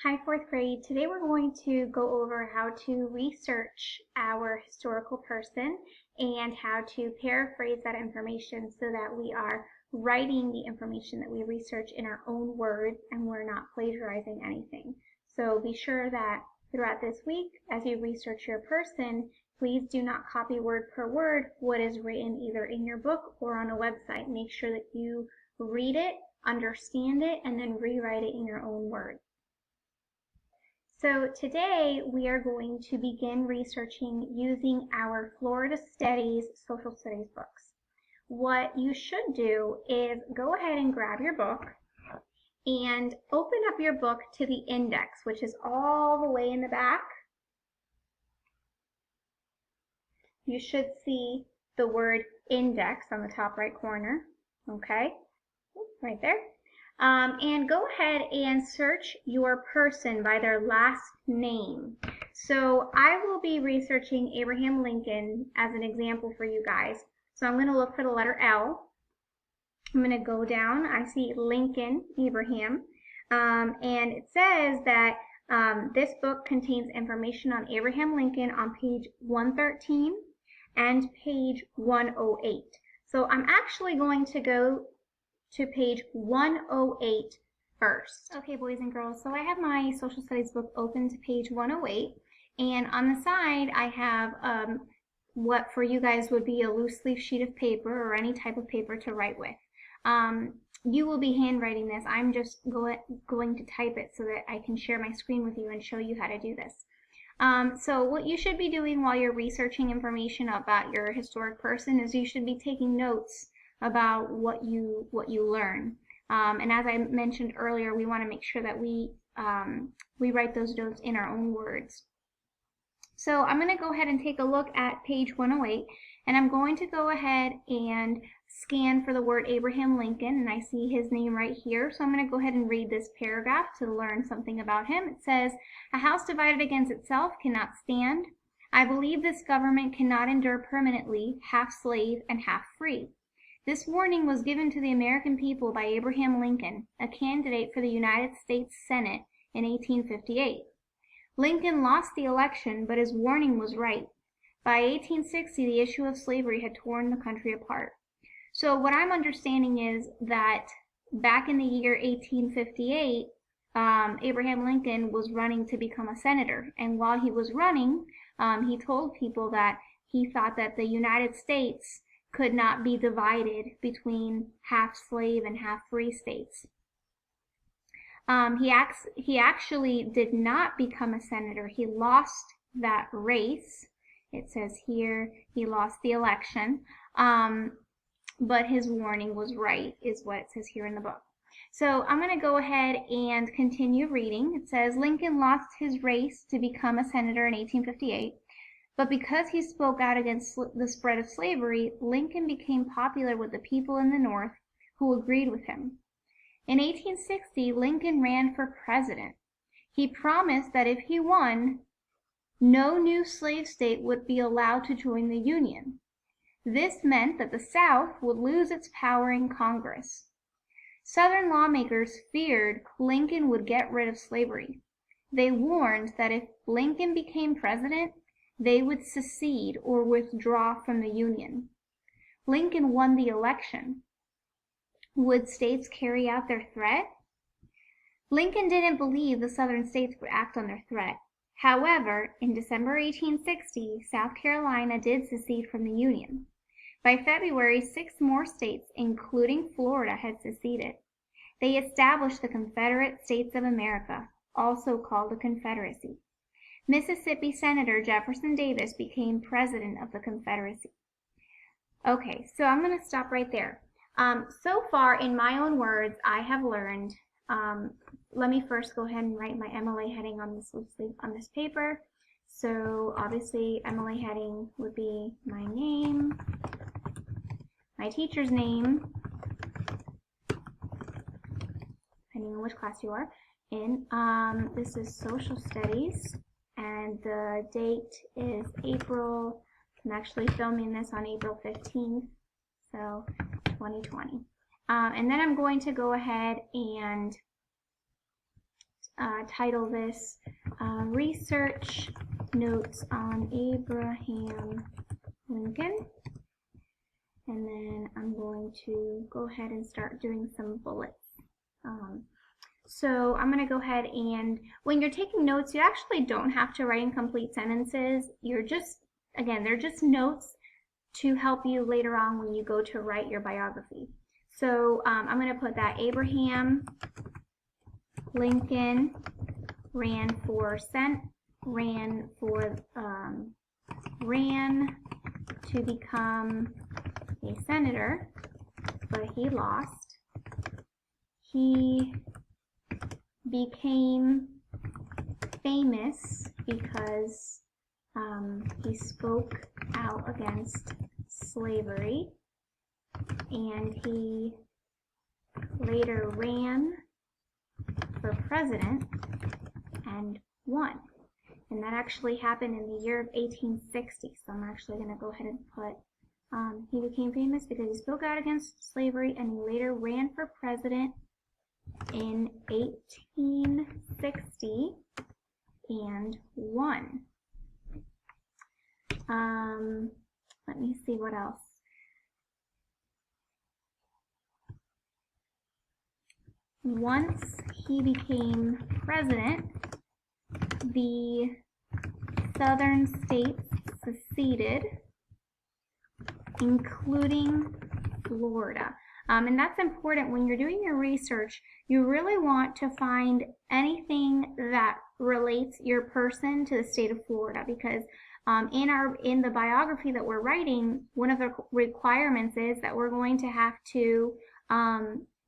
Hi, fourth grade. Today we're going to go over how to research our historical person and how to paraphrase that information so that we are writing the information that we research in our own words and we're not plagiarizing anything. So be sure that throughout this week, as you research your person, please do not copy word per word what is written either in your book or on a website. Make sure that you read it, understand it, and then rewrite it in your own words. So today we are going to begin researching using our Florida Studies social studies books. What you should do is go ahead and grab your book and open up your book to the index, which is all the way in the back. You should see the word index on the top right corner, okay, right there. And go ahead and search your person by their last name. So I will be researching Abraham Lincoln as an example for you guys. So I'm going to look for the letter L. I'm going to go down. I see Lincoln, Abraham. And it says that this book contains information on Abraham Lincoln on page 113 and page 108. So I'm actually going to go to page 108 first. Okay, boys and girls, so I have my social studies book open to page 108, and on the side I have what for you guys would be a loose leaf sheet of paper or any type of paper to write with. You will be handwriting this. I'm just going to type it so that I can share my screen with you and show you how to do this. So what you should be doing while you're researching information about your historic person is you should be taking notes about what you learn. And as I mentioned earlier, we want to make sure that we write those notes in our own words. So I'm going to go ahead and take a look at page 108, and I'm going to go ahead and scan for the word Abraham Lincoln, and I see his name right here. So I'm going to go ahead and read this paragraph to learn something about him. It says, "A house divided against itself cannot stand. I believe this government cannot endure permanently, half slave and half free. This warning was given to the American people by Abraham Lincoln, a candidate for the United States Senate in 1858. Lincoln lost the election, but his warning was right. By 1860, the issue of slavery had torn the country apart." So what I'm understanding is that back in the year 1858, Abraham Lincoln was running to become a senator. And while he was running, he told people that he thought that the United States could not be divided between half slave and half free states. He actually did not become a senator. He lost that race. It says here he lost the election, but his warning was right, is what it says here in the book. So I'm going to go ahead and continue reading. It says, "Lincoln lost his race to become a senator in 1858. But because he spoke out against the spread of slavery, Lincoln became popular with the people in the North who agreed with him. In 1860, Lincoln ran for president. He promised that if he won, no new slave state would be allowed to join the Union. This meant that the South would lose its power in Congress. Southern lawmakers feared Lincoln would get rid of slavery. They warned that if Lincoln became president, they would secede or withdraw from the Union. Lincoln won the election. Would states carry out their threat? Lincoln didn't believe the Southern states would act on their threat. However, in December 1860, South Carolina did secede from the Union. By February, 6 more states, including Florida, had seceded. They established the Confederate States of America, also called a Confederacy. Mississippi Senator Jefferson Davis became president of the Confederacy." Okay, so I'm going to stop right there. So far, in my own words, I have learned, let me first go ahead and write my MLA heading on this paper. So obviously, MLA heading would be my name, my teacher's name, depending on which class you are in. This is social studies. And the date is April. I'm actually filming this on April 15th, so 2020. And then I'm going to go ahead and title this Research Notes on Abraham Lincoln. And then I'm going to go ahead and start doing some bullets. So I'm going to go ahead and when you're taking notes, you actually don't have to write in complete sentences. You're just, again, they're just notes to help you later on when you go to write your biography. So I'm going to put that Abraham Lincoln ran to become a senator, but he lost. He became famous because he spoke out against slavery, and he later ran for president and won. And that actually happened in the year of 1860. So I'm actually going to go ahead and put he became famous because he spoke out against slavery, and he later ran for president in 1860 and won. Let me see what else. Once he became president, the southern states seceded, including Florida. And that's important when you're doing your research. You really want to find anything that relates your person to the state of Florida, because in the biography that we're writing, one of the requirements is that we're going to have to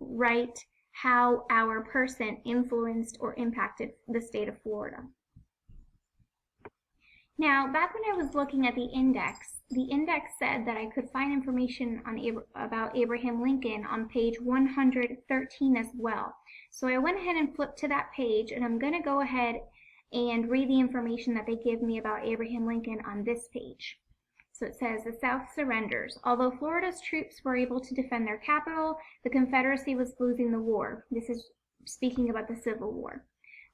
write how our person influenced or impacted the state of Florida. Now, back when I was looking at the index said that I could find information about Abraham Lincoln on page 113 as well. So I went ahead and flipped to that page, and I'm going to go ahead and read the information that they give me about Abraham Lincoln on this page. So it says, the South surrenders. Although Florida's troops were able to defend their capital, the Confederacy was losing the war. This is speaking about the Civil War.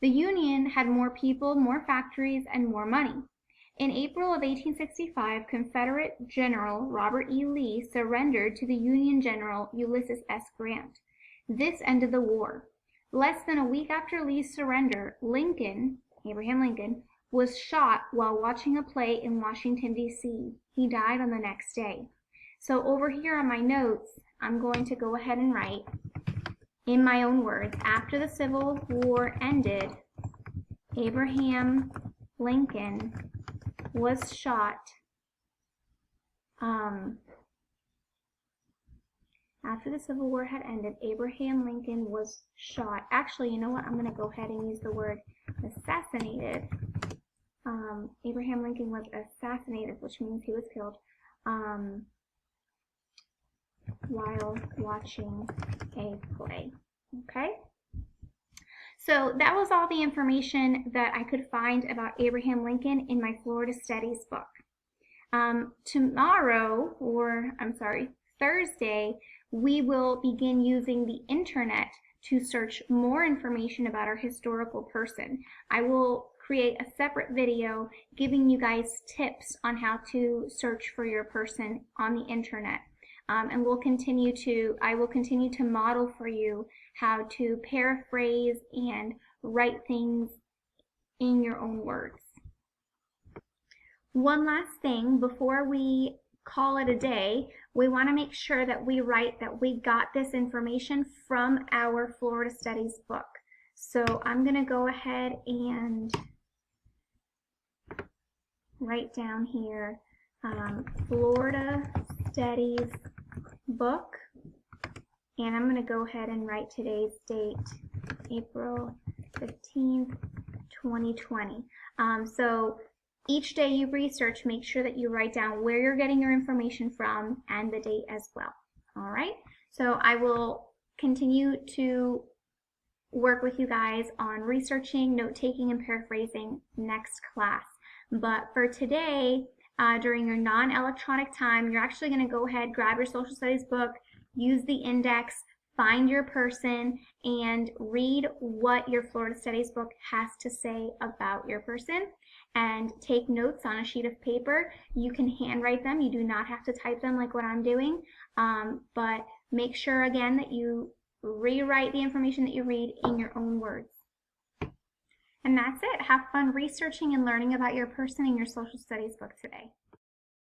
The Union had more people, more factories, and more money. In April of 1865, Confederate General Robert E. Lee surrendered to the Union General Ulysses S. Grant. This ended the war. Less than a week after Lee's surrender, Abraham Lincoln, was shot while watching a play in Washington, D.C. He died on the next day. So over here on my notes, I'm going to go ahead and write, in my own words, after the Civil War ended, Abraham Lincoln was shot after the Civil War had ended. Abraham Lincoln was shot. Actually, you know what? I'm going to go ahead and use the word assassinated. Abraham Lincoln was assassinated, which means he was killed while watching a play. Okay? So that was all the information that I could find about Abraham Lincoln in my Florida Studies book. Thursday, we will begin using the internet to search more information about our historical person. I will create a separate video giving you guys tips on how to search for your person on the internet. And I will continue to model for you how to paraphrase and write things in your own words. One last thing before we call it a day, we want to make sure that we write that we got this information from our Florida Studies book. So I'm going to go ahead and write down here Florida Studies book, and I'm going to go ahead and write today's date, April 15th, 2020. So each day you research, make sure that you write down where you're getting your information from and the date as well. All right, so I will continue to work with you guys on researching, note-taking, and paraphrasing next class. But for today, during your non-electronic time, you're actually going to go ahead, grab your social studies book, use the index, find your person and read what your Florida Studies book has to say about your person, and take notes on a sheet of paper. You can handwrite them. You do not have to type them like what I'm doing, but make sure again that you rewrite the information that you read in your own words. And that's it. Have fun researching and learning about your person in your social studies book today.